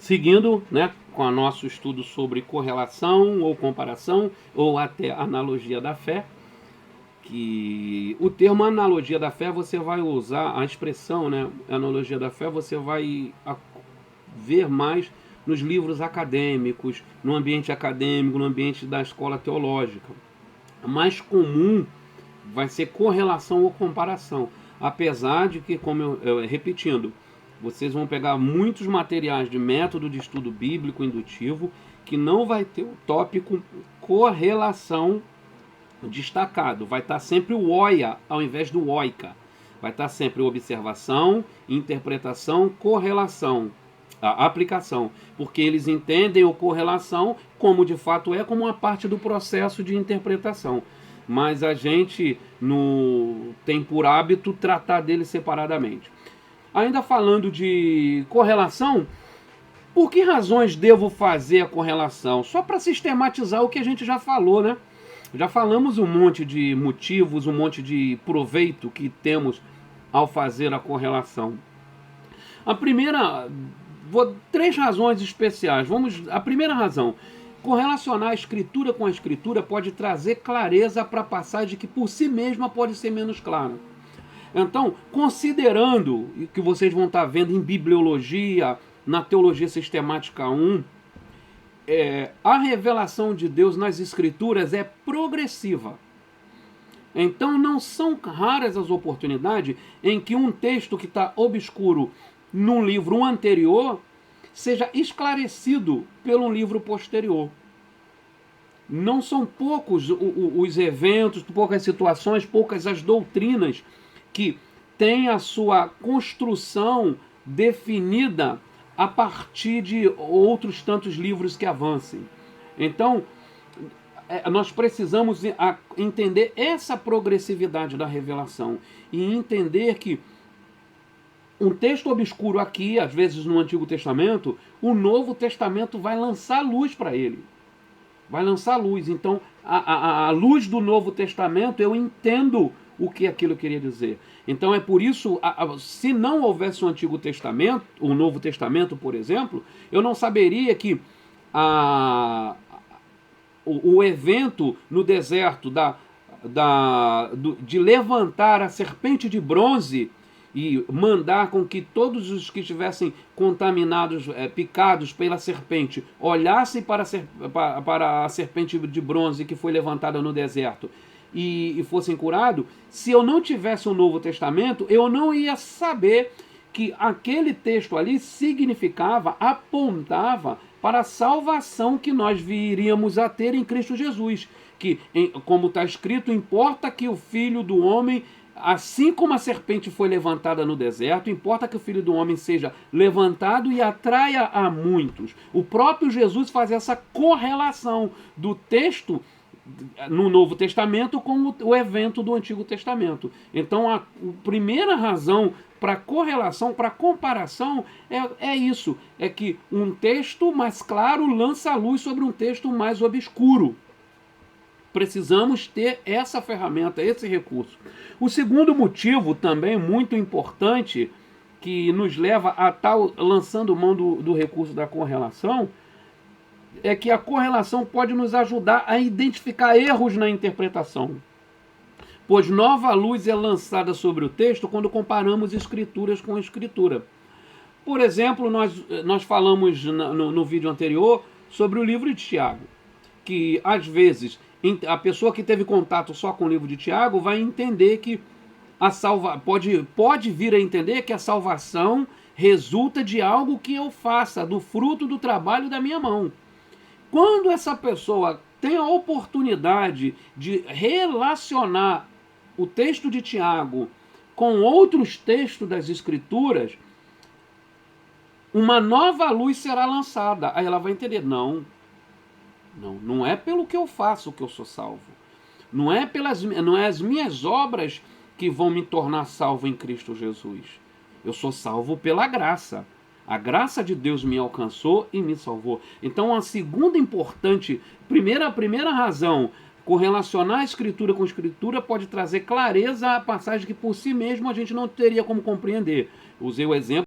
Seguindo, né, com o nosso estudo sobre correlação ou comparação ou até analogia da fé, que o termo analogia da fé você vai usar a expressão, né, analogia da fé você vai ver mais nos livros acadêmicos, no ambiente acadêmico, no ambiente da escola teológica. Mais comum vai ser correlação ou comparação, apesar de que, como repetindo, vocês vão pegar muitos materiais de método de estudo bíblico indutivo que não vai ter o tópico correlação destacado. Vai estar sempre o OIA ao invés do OICA. Vai estar sempre observação, interpretação, correlação, a aplicação. Porque eles entendem a correlação como de fato é, como uma parte do processo de interpretação. Mas a gente tem por hábito tratar dele separadamente. Ainda falando de correlação, por que razões devo fazer a correlação? Só para sistematizar o que a gente já falou, né? Já falamos um monte de motivos, um monte de proveito que temos ao fazer a correlação. A primeira, três razões especiais. A primeira razão, correlacionar a escritura com a escritura pode trazer clareza para a passagem que por si mesma pode ser menos clara. Então, considerando o que vocês vão estar vendo em bibliologia, na teologia sistemática 1, a revelação de Deus nas escrituras é progressiva. Então não são raras as oportunidades em que um texto que está obscuro num livro anterior seja esclarecido pelo livro posterior. Não são poucos os eventos, poucas situações, poucas as doutrinas que têm a sua construção definida a partir de outros tantos livros que avancem. Então, nós precisamos entender essa progressividade da revelação e entender que um texto obscuro aqui, às vezes no Antigo Testamento, o Novo Testamento vai lançar luz para ele. Vai lançar luz. Então, a luz do Novo Testamento, eu entendo o que aquilo queria dizer. Então é por isso, se não houvesse o Antigo Testamento, o Novo Testamento, por exemplo, eu não saberia que o evento no deserto de levantar a serpente de bronze e mandar com que todos os que estivessem contaminados, picados pela serpente, olhassem para a serpente de bronze que foi levantada no deserto e fossem curados, se eu não tivesse o Novo Testamento, eu não ia saber que aquele texto ali significava, apontava para a salvação que nós viríamos a ter em Cristo Jesus. Que, como está escrito, importa que o Filho do Homem, assim como a serpente foi levantada no deserto, importa que o Filho do Homem seja levantado e atraia a muitos. O próprio Jesus faz essa correlação do texto no Novo Testamento com o evento do Antigo Testamento. Então, a primeira razão para correlação, para comparação, é isso. É que um texto mais claro lança a luz sobre um texto mais obscuro. Precisamos ter essa ferramenta, esse recurso. O segundo motivo, também muito importante, que nos leva a estar lançando mão do recurso da correlação, é que a correlação pode nos ajudar a identificar erros na interpretação. Pois nova luz é lançada sobre o texto quando comparamos escrituras com escritura. Por exemplo, nós falamos no vídeo anterior sobre o livro de Tiago, que às vezes a pessoa que teve contato só com o livro de Tiago vai entender que pode vir a entender que a salvação resulta de algo que eu faça, do fruto do trabalho da minha mão. Quando essa pessoa tem a oportunidade de relacionar o texto de Tiago com outros textos das Escrituras, uma nova luz será lançada. Aí ela vai entender, não é pelo que eu faço que eu sou salvo. Não é as minhas obras que vão me tornar salvo em Cristo Jesus. Eu sou salvo pela graça. A graça de Deus me alcançou e me salvou. Então, a segunda importante, a primeira razão, correlacionar a escritura com a escritura pode trazer clareza à passagem que por si mesmo a gente não teria como compreender. Usei o exemplo